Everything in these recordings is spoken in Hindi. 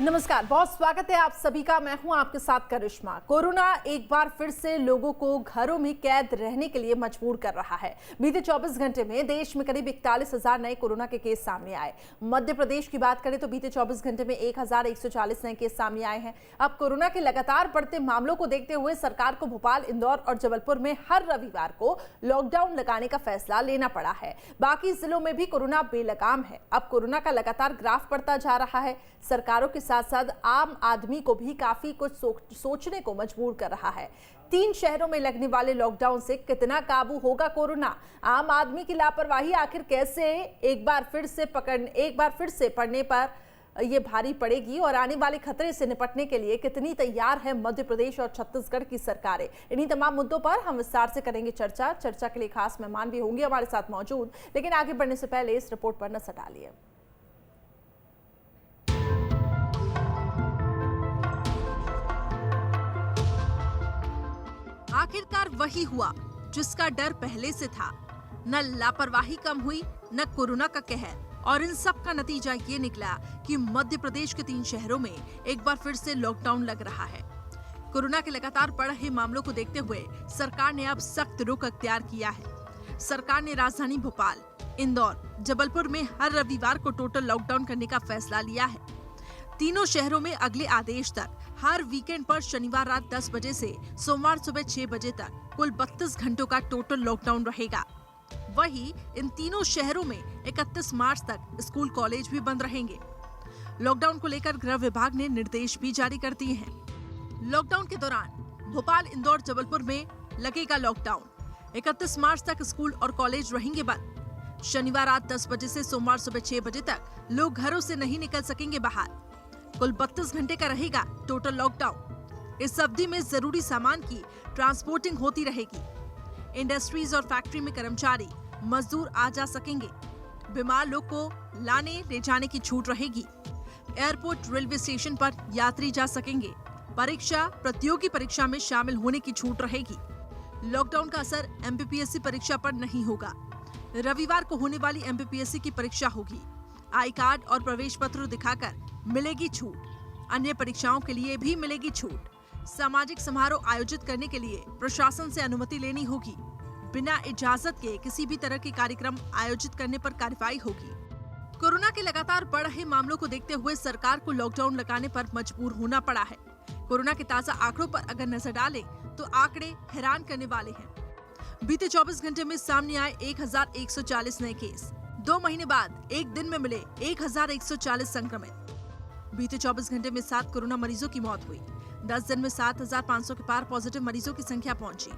नमस्कार, बहुत स्वागत है आप सभी का। मैं हूं आपके साथ करिश्मा। कोरोना एक बार फिर से लोगों को घरों में कैद रहने के लिए मजबूर कर रहा है। बीते 24 घंटे में देश में करीब 41,000 नए कोरोना के केस सामने आए। मध्य प्रदेश की बात करें तो बीते 24 घंटे में 1,140 नए केस सामने आए हैं। अब कोरोना के लगातार बढ़ते मामलों को देखते हुए सरकार को भोपाल, इंदौर और जबलपुर में हर रविवार को लॉकडाउन लगाने का फैसला लेना पड़ा है। बाकी जिलों में भी कोरोना बेलगाम है। अब कोरोना का लगातार ग्राफ बढ़ता जा रहा है। सरकारों के साथ साथ आम आदमी को भी काफी कुछ सोचने को मजबूर कर रहा है। 3 शहरों में लगने वाले लॉकडाउन से कितना काबू होगा कोरोना? आम आदमी की लापरवाही आखिर कैसे एक बार फिर से पड़ने पर यह भारी पड़ेगी और आने वाले खतरे से निपटने के लिए कितनी तैयार है मध्य प्रदेश और छत्तीसगढ़ की सरकारें? इन्हीं तमाम मुद्दों पर हम विस्तार से करेंगे चर्चा के लिए खास मेहमान भी होंगे हमारे साथ मौजूद। लेकिन आगे बढ़ने से पहले इस रिपोर्ट पर नजर डालिए। आखिरकार वही हुआ जिसका डर पहले से था। न लापरवाही कम हुई, न कोरोना का कहर, और इन सब का नतीजा ये निकला कि मध्य प्रदेश के 3 शहरों में एक बार फिर से लॉकडाउन लग रहा है। कोरोना के लगातार बढ़ रहे मामलों को देखते हुए सरकार ने अब सख्त रुख अख्तियार किया है। सरकार ने राजधानी भोपाल, इंदौर, जबलपुर में हर रविवार को टोटल लॉकडाउन करने का फैसला लिया है। तीनों शहरों में अगले आदेश तक हर वीकेंड पर शनिवार रात 10 बजे से सोमवार सुबह 6 बजे तक कुल 32 घंटों का टोटल लॉकडाउन रहेगा। वहीं इन तीनों शहरों में 31 मार्च तक स्कूल कॉलेज भी बंद रहेंगे। लॉकडाउन को लेकर गृह विभाग ने निर्देश भी जारी कर दिए हैं। लॉकडाउन के दौरान भोपाल, इंदौर, जबलपुर में लगेगा लॉकडाउन। 31 मार्च तक स्कूल और कॉलेज रहेंगे बंद। शनिवार रात 10 बजे से सोमवार सुबह 6 बजे तक लोग घरों से नहीं निकल सकेंगे बाहर। कुल 32 घंटे का रहेगा टोटल लॉकडाउन। इस अवधि में जरूरी सामान की ट्रांसपोर्टिंग होती रहेगी। इंडस्ट्रीज और फैक्ट्री में कर्मचारी, मजदूर आ जा सकेंगे। बीमार लोग को लाने ले जाने की छूट रहेगी। एयरपोर्ट, रेलवे स्टेशन पर यात्री जा सकेंगे। परीक्षा, प्रतियोगी परीक्षा में शामिल होने की छूट रहेगी। लॉकडाउन का असर एमपीपीएससी परीक्षा पर नहीं होगा। रविवार को होने वाली एमपीपीएससी की परीक्षा होगी। आई कार्ड और प्रवेश पत्र दिखाकर मिलेगी छूट। अन्य परीक्षाओं के लिए भी मिलेगी छूट। सामाजिक समारोह आयोजित करने के लिए प्रशासन से अनुमति लेनी होगी। बिना इजाजत के किसी भी तरह के कार्यक्रम आयोजित करने पर कार्रवाई होगी। कोरोना के लगातार बढ़ रहे मामलों को देखते हुए सरकार को लॉकडाउन लगाने पर मजबूर होना पड़ा है। कोरोना के ताजा आंकड़ों पर अगर नजर डालें तो आंकड़े हैरान करने वाले हैं। बीते 24 घंटे में सामने आए 1,140 नए केस। 2 महीने बाद एक दिन में मिले 1,140 संक्रमित। बीते 24 घंटे में 7 कोरोना मरीजों की मौत हुई। 10 दिन में 7,500 के पार पॉजिटिव मरीजों की संख्या पहुंची।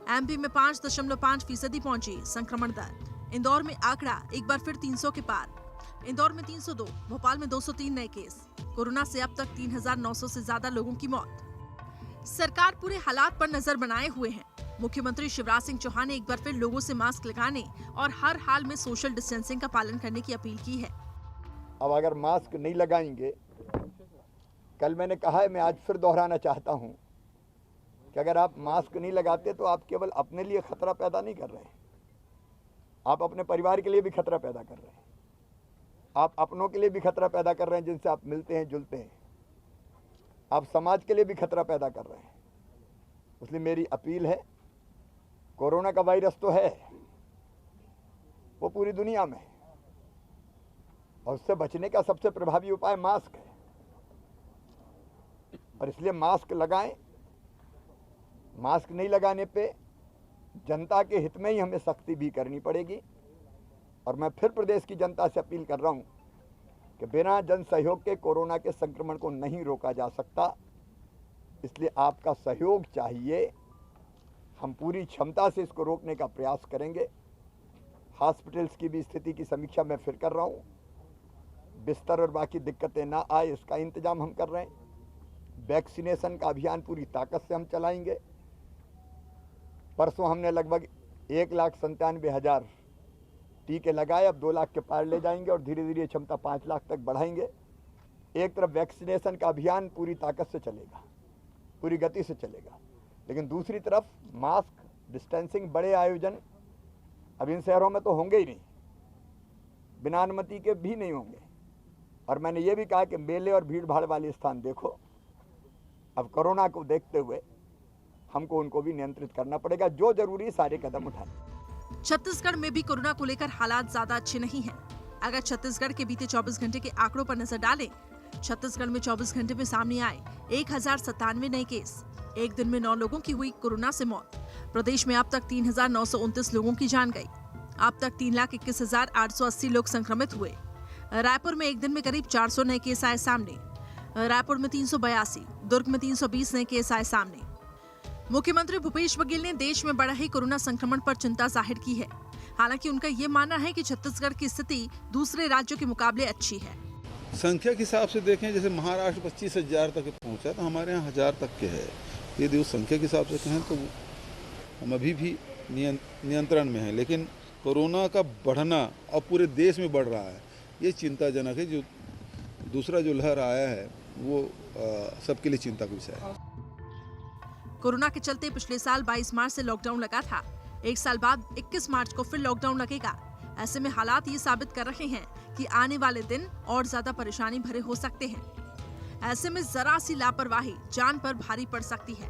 एमपी में 5.5% पहुंची संक्रमण दर। इंदौर में आंकड़ा एक बार फिर 300 के पार। इंदौर में 302, भोपाल में 203 नए केस। कोरोना से अब तक 3,900 से ज्यादा लोगों की मौत। सरकार पूरे हालात पर नजर बनाए हुए है। मुख्यमंत्री शिवराज सिंह चौहान ने एक बार फिर लोगों से मास्क लगाने और हर हाल में सोशल डिस्टेंसिंग का पालन करने की अपील की है। अब अगर मास्क नहीं लगाएंगे, कल मैंने कहा है, मैं आज फिर दोहराना चाहता हूं कि अगर आप मास्क नहीं लगाते तो आप केवल अपने लिए खतरा पैदा नहीं कर रहे हैं, आप अपने परिवार के लिए भी खतरा पैदा कर रहे हैं। आप अपनों के लिए भी खतरा पैदा कर रहे हैं जिनसे आप मिलते हैं, जुलते हैं। आप समाज के लिए भी खतरा पैदा कर रहे हैं। इसलिए मेरी अपील है, कोरोना का वायरस तो है, वो पूरी दुनिया में है और उससे बचने का सबसे प्रभावी उपाय मास्क है। और इसलिए मास्क लगाएं। मास्क नहीं लगाने पे जनता के हित में ही हमें सख्ती भी करनी पड़ेगी। और मैं फिर प्रदेश की जनता से अपील कर रहा हूं कि बिना जन सहयोग के कोरोना के संक्रमण को नहीं रोका जा सकता। इसलिए आपका सहयोग चाहिए। हम पूरी क्षमता से इसको रोकने का प्रयास करेंगे। हॉस्पिटल्स की भी स्थिति की समीक्षा मैं फिर कर रहा हूं। बिस्तर और बाकी दिक्कतें ना आए इसका इंतजाम हम कर रहे हैं। वैक्सीनेशन का अभियान पूरी ताकत से हम चलाएंगे। परसों हमने लगभग 1,97,000 टीके लगाए। अब 2 लाख के पार ले जाएंगे और धीरे धीरे क्षमता 5 लाख तक बढ़ाएंगे। एक तरफ वैक्सीनेशन का अभियान पूरी ताकत से चलेगा, पूरी गति से चलेगा, लेकिन दूसरी तरफ मास्क, डिस्टेंसिंग, बड़े आयोजन अब इन शहरों में तो होंगे ही नहीं, बिना अनुमति के भी नहीं होंगे। और मैंने ये भी कहा कि मेले और भीड़ भाड़ वाले स्थान देखो, अब कोरोना को देखते हुए हमको उनको भी नियंत्रित करना पड़ेगा, जो जरूरी सारे कदम उठाने। छत्तीसगढ़ में भी कोरोना को लेकर हालात ज्यादा अच्छे नहीं हैं। अगर छत्तीसगढ़ के बीते 24 घंटे के आंकड़ों पर नजर डालें, छत्तीसगढ़ में 24 घंटे में सामने आए 1097 नए केस। एक दिन में 9 लोगों की हुई कोरोना से मौत। प्रदेश में अब तक 3929 लोगों की जान गई। अब तक 3,21,880 लोग संक्रमित हुए। रायपुर में एक दिन में करीब 400 नए केस आए सामने। रायपुर में 382, दुर्ग में 320 नए केस आए सामने। मुख्यमंत्री भूपेश बघेल ने देश में बढ़ रहे कोरोना संक्रमण पर चिंता जाहिर की है। हालांकि उनका ये मानना है कि छत्तीसगढ़ की स्थिति दूसरे राज्यों के मुकाबले अच्छी है। संख्या के हिसाब से देखें, जैसे महाराष्ट्र 25,000 तक पहुंचा तो हमारे यहाँ 1000 तक के है। यदि उस संख्या के हिसाब से कहें तो हम अभी भी नियंत्रण में हैं, लेकिन कोरोना का बढ़ना अब पूरे देश में बढ़ रहा है, ये चिंताजनक है। जो दूसरा जो लहर आया है वो सबके लिए चिंता का विषय है। कोरोना के चलते पिछले साल 22 मार्च से लॉकडाउन लगा था। एक साल बाद 21 मार्च को फिर लॉकडाउन लगेगा। ऐसे में हालात ये साबित कर रहे हैं कि आने वाले दिन और ज्यादा परेशानी भरे हो सकते हैं। ऐसे में जरा सी लापरवाही जान पर भारी पड़ सकती है।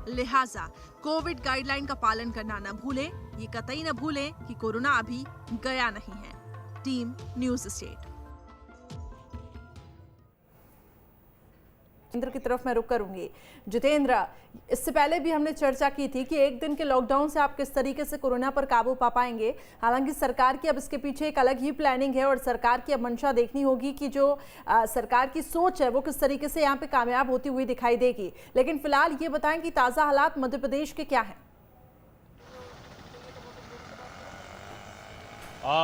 लिहाजा कोविड गाइडलाइन का पालन करना न भूलें। ये कतई न भूलें कि कोरोना अभी गया नहीं है। Team news state. जितेंद्र की तरफ मैं रुक करूंगी। जितेंद्र, इससे पहले भी हमने चर्चा की थी कि एक दिन के लॉकडाउन से आप किस तरीके से कोरोना पर काबू पा पाएंगे। हालांकि सरकार की अब इसके पीछे एक अलग ही प्लानिंग है और सरकार की अब मंशा देखनी होगी कि जो सरकार की सोच है वो किस तरीके से यहाँ पे कामयाब होती हुई दिखाई देगी। लेकिन फिलहाल ये बताएं कि ताज़ा हालात मध्य प्रदेश के क्या हैं।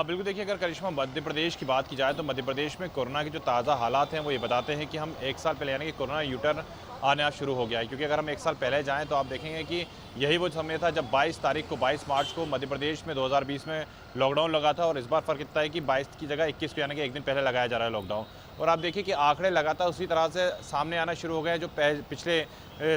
बिल्कुल, देखिए, अगर करिश्मा मध्य प्रदेश की बात की जाए तो मध्य प्रदेश में कोरोना के जो ताज़ा हालात हैं वो ये बताते हैं कि हम एक साल पहले यानी कि कोरोना यूटर्न आना शुरू हो गया है। क्योंकि अगर हम एक साल पहले जाएं तो आप देखेंगे कि यही वो समय था जब 22 मार्च को मध्य प्रदेश में 2020 में लॉकडाउन लगा था। और इस बार फ़र्क इतना है कि 22 की जगह 21 को यानी कि एक दिन पहले लगाया जा रहा है लॉकडाउन। और आप देखिए कि आंकड़े लगातार उसी तरह से सामने आना शुरू हो गए हैं जो पिछले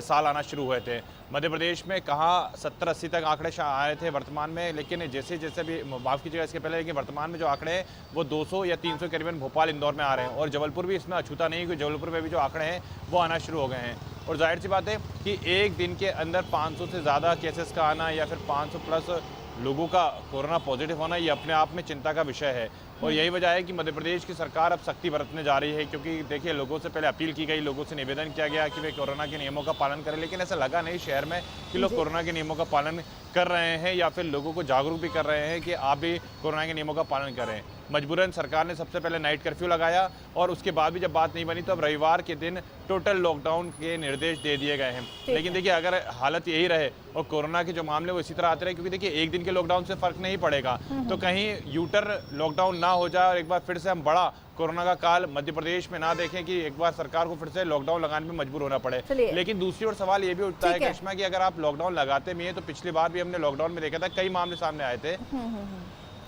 साल आना शुरू हुए थे। मध्य प्रदेश में कहाँ 70-80 तक आंकड़े आए थे वर्तमान में, लेकिन जैसे जैसे भी, माफ़ कीजिएगा इसके पहले, लेकिन वर्तमान में जो आंकड़े हैं वो 200 या 300 करीबन भोपाल, इंदौर में आ रहे हैं। और जबलपुर भी इसमें अछूता नहीं, क्योंकि जबलपुर में भी जो आंकड़े हैं वो आना शुरू हो गए हैं। और जाहिर सी बात है कि एक दिन के अंदर 500 से ज़्यादा केसेस का आना या फिर 500 प्लस लोगों का कोरोना पॉजिटिव होना, ये अपने आप में चिंता का विषय है। और यही वजह है कि मध्य प्रदेश की सरकार अब सख्ती बरतने जा रही है। क्योंकि देखिए, लोगों से पहले अपील की गई, लोगों से निवेदन किया गया कि वे कोरोना के नियमों का पालन करें, लेकिन ऐसा लगा नहीं शहर में कि लोग कोरोना के नियमों का पालन कर रहे हैं या फिर लोगों को जागरूक भी कर रहे हैं कि आप भी कोरोना के नियमों का पालन करें। मजबूरन सरकार ने सबसे पहले नाइट कर्फ्यू लगाया और उसके बाद भी जब बात नहीं बनी तो अब रविवार के दिन टोटल लॉकडाउन के निर्देश दे दिए गए हैं। लेकिन देखिए, अगर हालत यही रहे और कोरोना के जो मामले वो इसी तरह आते रहे, क्योंकि देखिए एक दिन के लॉकडाउन से फर्क नहीं पड़ेगा, तो कहीं यूटर लॉकडाउन ना हो जाए और एक बार फिर से हम बड़ा कोरोना का काल मध्य प्रदेश में ना देखें कि एक बार सरकार को फिर से लॉकडाउन लगाने में मजबूर होना पड़े। लेकिन दूसरी ओर सवाल ये भी उठता है करिश्मा कि अगर आप लॉकडाउन लगाते भी हैं तो पिछली बार भी हमने लॉकडाउन में देखा था कई मामले सामने आए थे।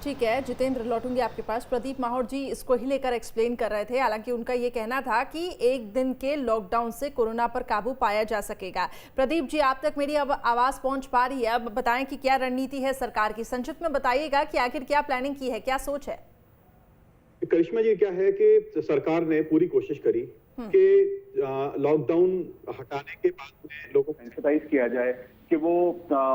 ठीक है जितेंद्र, लौटूंगी आपके पास। प्रदीप माहौर जी इसको ही लेकर एक्सप्लेन कर रहे थे। हालांकि उनका ये कहना था कि एक दिन के लॉकडाउन से कोरोना पर काबू पाया जा सकेगा। प्रदीप जी, आप तक मेरी अब आवाज पहुंच पा रही है? अब बताएं कि क्या रणनीति है सरकार की। संक्षिप्त में बताइएगा कि आखिर क्या प्लानिंग की है, क्या सोच है? करिश्मा जी, क्या है कि सरकार ने पूरी कोशिश करी कि लॉकडाउन हटाने के बाद में लोगों को सेंसिटाइज किया जाए कि वो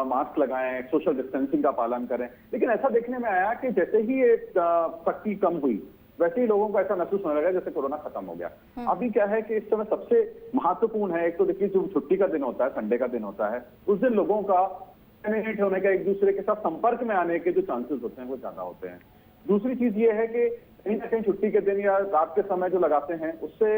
मास्क लगाएं, सोशल डिस्टेंसिंग का पालन करें। लेकिन ऐसा देखने में आया कि जैसे ही ये सख्ती कम हुई वैसे ही लोगों को ऐसा महसूस होने लगा जैसे कोरोना खत्म हो गया। अभी क्या है कि इस समय सबसे महत्वपूर्ण है, एक तो देखिए जो छुट्टी का दिन होता है, संडे का दिन होता है, उस दिन लोगों का कम्युनिकेट होने का, एक दूसरे के साथ संपर्क में आने के जो चांसेस होते हैं वो ज्यादा होते हैं। दूसरी चीज ये है कि कहीं ना कहीं छुट्टी के दिन या रात के समय जो लगाते हैं उससे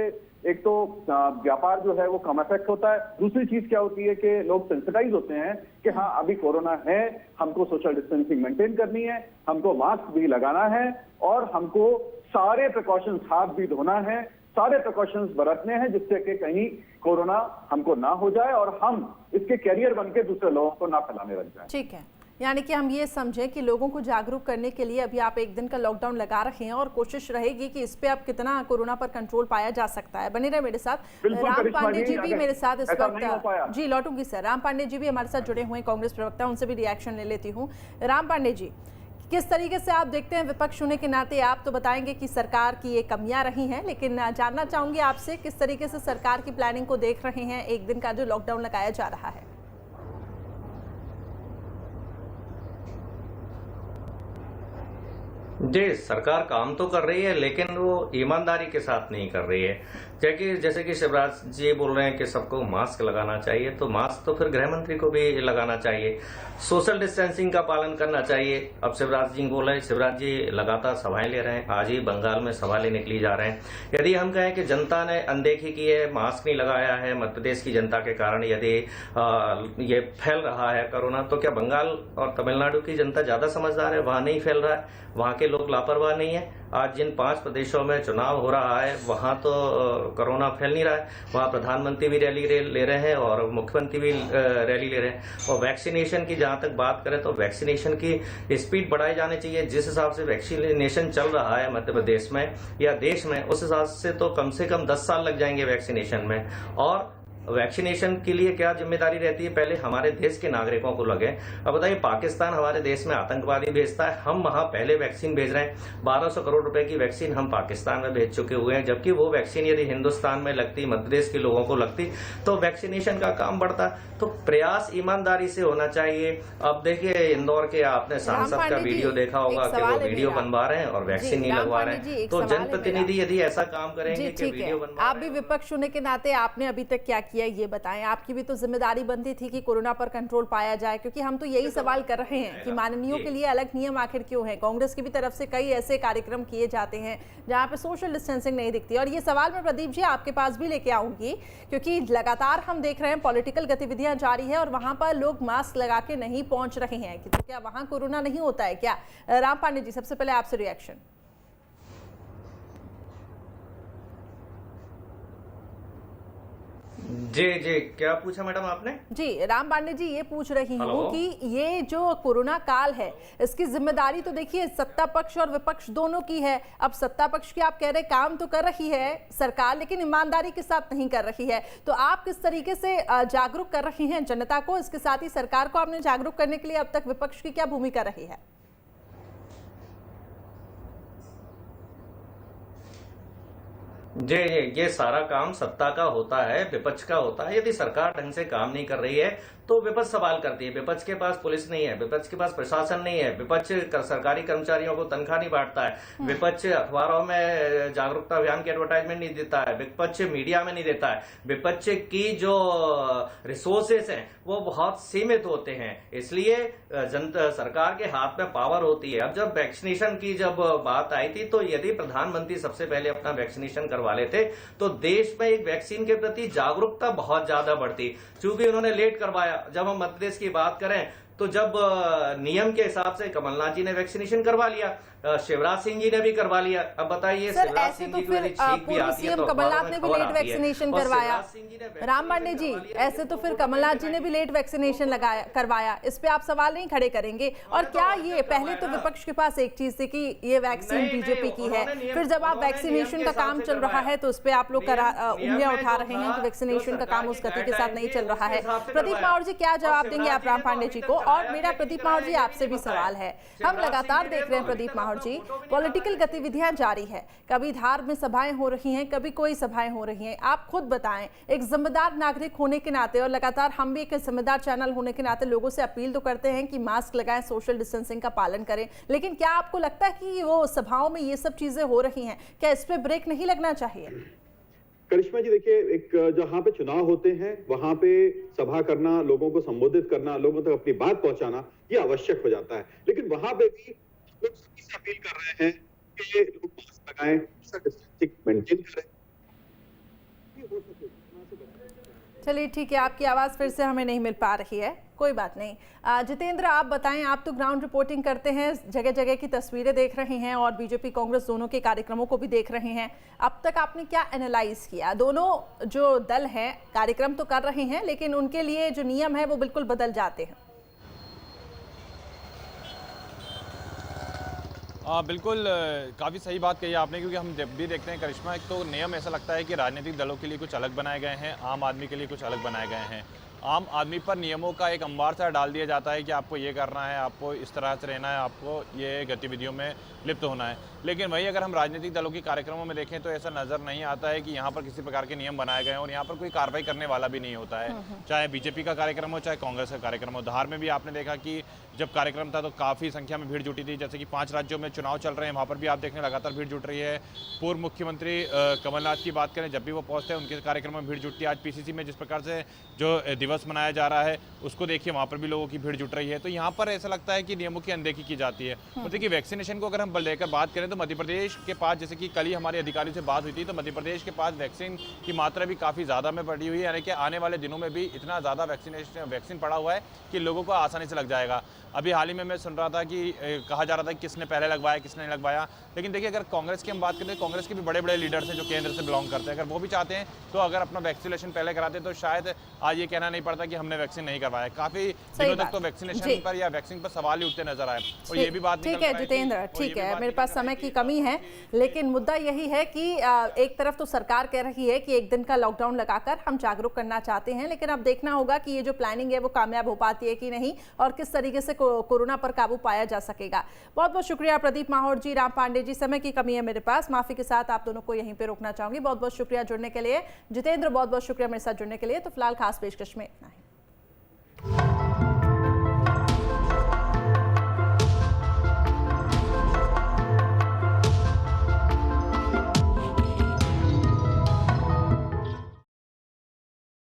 एक तो व्यापार जो है वो कम इफेक्ट होता है। दूसरी चीज क्या होती है कि लोग सेंसिटाइज होते हैं कि हाँ अभी कोरोना है, हमको सोशल डिस्टेंसिंग मेंटेन करनी है, हमको मास्क भी लगाना है और हमको सारे प्रिकॉशंस, हाथ भी धोना है, सारे प्रिकॉशंस बरतने हैं जिससे कि कहीं कोरोना हमको ना हो जाए और हम इसके कैरियर बन के दूसरे लोगों को ना फैलाने लग जाए। ठीक है, यानी कि हम ये समझें कि लोगों को जागरूक करने के लिए अभी आप एक दिन का लॉकडाउन लगा रहे हैं और कोशिश रहेगी कि इस पे अब कितना कोरोना पर कंट्रोल पाया जा सकता है। बने रहे मेरे साथ। राम पांडे जी भी मेरे साथ इस वक्त, जी लौटूंगी सर। राम पांडे जी भी हमारे साथ जुड़े हुए हैं, कांग्रेस प्रवक्ता, उनसे भी रिएक्शन ले लेती हूँ। राम पांडे जी, किस तरीके से आप देखते हैं विपक्ष होने के नाते? आप तो बताएंगे कि सरकार की ये कमियां रही हैं, लेकिन जानना चाहूंगी आपसे किस तरीके से सरकार की प्लानिंग को देख रहे हैं एक दिन का जो लॉकडाउन लगाया जा रहा है। जी, सरकार काम तो कर रही है लेकिन वो ईमानदारी के साथ नहीं कर रही है। जैसे कि शिवराज जी बोल रहे हैं कि सबको मास्क लगाना चाहिए, तो मास्क तो फिर गृह मंत्री को भी लगाना चाहिए। सोशल डिस्टेंसिंग का पालन करना चाहिए। अब शिवराज जी बोल रहे हैं, शिवराज जी लगातार सभाएं ले रहे हैं, आज ही बंगाल में सभा लेने के लिए जा रहे हैं। यदि हम कहें कि जनता ने अनदेखी की है, मास्क नहीं लगाया है मध्य प्रदेश की जनता के कारण यदि ये फैल रहा है कोरोना, तो क्या बंगाल और तमिलनाडु की जनता ज्यादा समझदार है? वहां नहीं फैल रहा है, वहां के लोग लापरवाह नहीं है। आज जिन 5 प्रदेशों में चुनाव हो रहा है वहां तो कोरोना फैल नहीं रहा है, वहां प्रधानमंत्री भी रैली ले रहे हैं और मुख्यमंत्री भी रैली ले रहे हैं। और वैक्सीनेशन की जहां तक बात करें तो वैक्सीनेशन की स्पीड बढ़ाई जानी चाहिए। जिस हिसाब से वैक्सीनेशन चल रहा है मध्य प्रदेश में या देश में, उस हिसाब से तो कम से कम 10 साल लग जाएंगे वैक्सीनेशन में। और वैक्सीनेशन के लिए क्या जिम्मेदारी रहती है? पहले हमारे देश के नागरिकों को लगे। अब बताइए, पाकिस्तान हमारे देश में आतंकवादी भेजता है, हम वहां पहले वैक्सीन भेज रहे हैं। 1200 करोड़ रुपए की वैक्सीन हम पाकिस्तान में भेज चुके हुए हैं, जबकि वो वैक्सीन यदि हिंदुस्तान में लगती, मध्य प्रदेश के लोगों को लगती, तो वैक्सीनेशन का काम बढ़ता। तो प्रयास ईमानदारी से होना चाहिए। अब देखिए, इंदौर के आपने सांसद का वीडियो देखा होगा कि वो वीडियो बनवा रहे हैं और वैक्सीन नहीं लगवा रहे हैं। तो जनप्रतिनिधि यदि ऐसा काम करेंगे कि वीडियो बनवा, आप भी विपक्ष होने के नाते आपने अभी तक क्या किया ये बताएं। आपकी भी तो जिम्मेदारी बनती थी कि कोरोना पर कंट्रोल पाया जाए, क्योंकि हम तो यही सवाल कर रहे हैं कि माननीयों के लिए अलग नियम आखिर क्यों है? कांग्रेस की भी तरफ से कई ऐसे कार्यक्रम किए जाते हैं जहां पे सोशल डिस्टेंसिंग नहीं दिखती। और ये सवाल मैं प्रदीप जी आपके पास भी लेके आऊंगी, क्योंकि लगातार हम देख रहे हैं पॉलिटिकल गतिविधियां जारी है और वहां पर लोग मास्क लगा के नहीं पहुंच रहे हैं। तो क्या वहां कोरोना नहीं होता है क्या? राम पांडे जी, सबसे पहले आपसे रिएक्शन। जी जी, क्या पूछा मैडम आपने? जी, राम पांडे जी ये पूछ रही हूँ कि ये जो कोरोना काल है इसकी जिम्मेदारी तो देखिए सत्ता पक्ष और विपक्ष दोनों की है। अब सत्ता पक्ष की आप कह रहे काम तो कर रही है सरकार, लेकिन ईमानदारी के साथ नहीं कर रही है। तो आप किस तरीके से जागरूक कर रही हैं जनता को? इसके साथ ही सरकार को आपने जागरूक करने के लिए अब तक विपक्ष की क्या भूमिका रही है? जी, ये सारा काम सत्ता का होता है, विपक्ष का होता है। यदि सरकार ढंग से काम नहीं कर रही है तो विपक्ष सवाल करती है। विपक्ष के पास पुलिस नहीं है, विपक्ष के पास प्रशासन नहीं है, विपक्ष सरकारी कर्मचारियों को तनख्वाह नहीं बांटता है, विपक्ष अखबारों में जागरूकता अभियान की एडवर्टाइजमेंट नहीं देता है, विपक्ष मीडिया में नहीं देता है। विपक्ष की जो रिसोर्सेस हैं वो बहुत सीमित होते हैं, इसलिए जनता सरकार के हाथ में पावर होती है। अब जब वैक्सीनेशन की जब बात आई थी, तो यदि प्रधानमंत्री सबसे पहले अपना वैक्सीनेशन करवा लेते तो देश में एक वैक्सीन के प्रति जागरूकता बहुत ज्यादा बढ़ती। चूंकि उन्होंने लेट करवाया। जब हम मध्य प्रदेश की बात करें तो जब नियम के हिसाब से कमलनाथ जी ने वैक्सीनेशन करवा लिया, शिवराज सिंह जी ने भी करवा लिया। अब बताइए, शिवराज सिंह जी को यदि छींक भी आती है तो कमलनाथ ने भी लेट वैक्सीनेशन करवाया। राम पांडे जी, ऐसे तो फिर कमलनाथ जी ने भी लेट वैक्सीनेशन करवाया, इस पे आप सवाल नहीं खड़े करेंगे? और क्या ये पहले तो विपक्ष के पास एक चीज थी कि ये वैक्सीन बीजेपी की है, फिर जब आप वैक्सीनेशन का काम चल रहा है तो उस पर आप लोग उंगलियां उठा रहे हैं कि वैक्सीनेशन का काम उस गति के साथ नहीं चल रहा है। प्रदीप माहौर जी, क्या जवाब देंगे आप राम पांडे जी को? और मेरा प्रदीप माहौर जी आपसे भी सवाल है, हम लगातार देख रहे हैं प्रदीप माहौर जी, पॉलिटिकल गतिविधियां जारी है, कभी धार में सभाएं हो रही हैं, कभी कोई सभाएं हो रही हैं। आप खुद बताएं, एक जिम्मेदार नागरिक होने के नाते और लगातार हम भी एक जिम्मेदार चैनल होने के नाते लोगों से अपील तो करते हैं कि मास्क लगाएं, सोशल डिस्टेंसिंग का पालन करें, लेकिन क्या आपको लगता है कि वो सभाओं में ये सब चीजें हो रही हैं, क्या इस पे ब्रेक नहीं लगना चाहिए? करिश्मा जी, देखिए, एक जहां पे चुनाव होते हैं वहां पे सभा करना, लोगों को संबोधित करना, लोगों तक अपनी बात पहुंचाना, ये आवश्यक हो जाता है। लेकिन वहां पे भी लोग सभी से अपील कर रहे हैं कि लोग मास्क लगाएं, सोशल डिस्टेंसिंग मेंटेन करें। चलिए ठीक है, आपकी आवाज़ फिर से हमें नहीं मिल पा रही है, कोई बात नहीं। जितेंद्र, आप बताएं, आप तो ग्राउंड रिपोर्टिंग करते हैं, जगह जगह की तस्वीरें देख रहे हैं और बीजेपी कांग्रेस दोनों के कार्यक्रमों को भी देख रहे हैं। अब तक आपने क्या एनालाइज किया? दोनों जो दल हैं कार्यक्रम तो कर रहे हैं, लेकिन उनके लिए जो नियम है वो बिल्कुल बदल जाते हैं। बिल्कुल, काफ़ी सही बात कही आपने, क्योंकि हम जब भी देखते हैं करिश्मा, एक तो नियम ऐसा लगता है कि राजनीतिक दलों के लिए कुछ अलग बनाए गए हैं, आम आदमी के लिए कुछ अलग बनाए गए हैं। आम आदमी पर नियमों का एक अंबार सा डाल दिया जाता है कि आपको ये करना है, आपको इस तरह से रहना है, आपको ये गतिविधियों में लिप्त होना है। लेकिन वहीं अगर हम राजनीतिक दलों के कार्यक्रमों में देखें तो ऐसा नज़र नहीं आता है कि यहाँ पर किसी प्रकार के नियम बनाए गए हैं और यहाँ पर कोई कार्रवाई करने वाला भी नहीं होता है। चाहे बीजेपी का कार्यक्रम हो, चाहे कांग्रेस का कार्यक्रम हो। धार में भी आपने देखा कि जब कार्यक्रम था तो काफ़ी संख्या में भीड़ जुटी थी। जैसे कि 5 राज्यों में चुनाव चल रहे हैं, वहाँ पर भी आप देखें लगातार भीड़ जुट रही है। पूर्व मुख्यमंत्री कमलनाथ की बात करें, जब भी वो पहुँचते हैं उनके कार्यक्रम में भीड़ जुटती है। आज पीसीसी में जिस प्रकार से जो दिवस मनाया जा रहा है उसको देखिए, वहाँ पर भी लोगों की भीड़ जुट रही है। तो यहाँ पर ऐसा लगता है कि नियमों की अनदेखी की जाती है। और देखिए वैक्सीनेशन को अगर हम लेकर बात करें तो मध्य प्रदेश के पास, जैसे कि कल ही हमारे अधिकारियों से बात हुई थी, तो मध्य प्रदेश के पास वैक्सीन की मात्रा भी काफ़ी ज़्यादा में बढ़ी हुई है। यानी कि आने वाले दिनों में भी इतना ज़्यादा वैक्सीन पड़ा हुआ है कि लोगों को आसानी से लग जाएगा। अभी हाल ही में मैं सुन रहा था कि कहा जा रहा था कि किसने पहले लगवाया, किसने नहीं लगवाया। लेकिन देखिए अगर कांग्रेस की हम बात करें तो कांग्रेस के भी बड़े बड़े लीडर्स हैं जो केंद्र से बिलोंग करते हैं। अगर वो भी चाहते हैं तो अगर अपना वैक्सीनेशन पहले कराते तो शायद आज ये कहना नहीं पड़ता कि हमने वैक्सीन नहीं करवाया। काफ़ी दिनों तक तो वैक्सीनेशन पर या वैक्सीन पर सवाल ही उठते नजर आए। और ये भी बात ठीक है जितेंद्र, ठीक है, मेरे पास समय की कमी है, लेकिन मुद्दा यही है कि एक तरफ तो सरकार कह रही है कि 1 दिन का लॉकडाउन लगाकर हम जागरूक करना चाहते हैं, लेकिन अब देखना होगा कि ये जो प्लानिंग है वो कामयाब हो पाती है कि नहीं और किस तरीके से कोरोना पर काबू पाया जा सकेगा। बहुत बहुत शुक्रिया प्रदीप माहौर जी, राम पांडे जी। समय की कमी है मेरे पास, माफी के साथ आप दोनों को यहीं पे रोकना चाहूंगी। बहुत बहुत शुक्रिया जुड़ने के लिए। जितेंद्र, बहुत बहुत शुक्रिया मेरे साथ जुड़ने के लिए। तो फिलहाल खास पेशकश में इतना ही।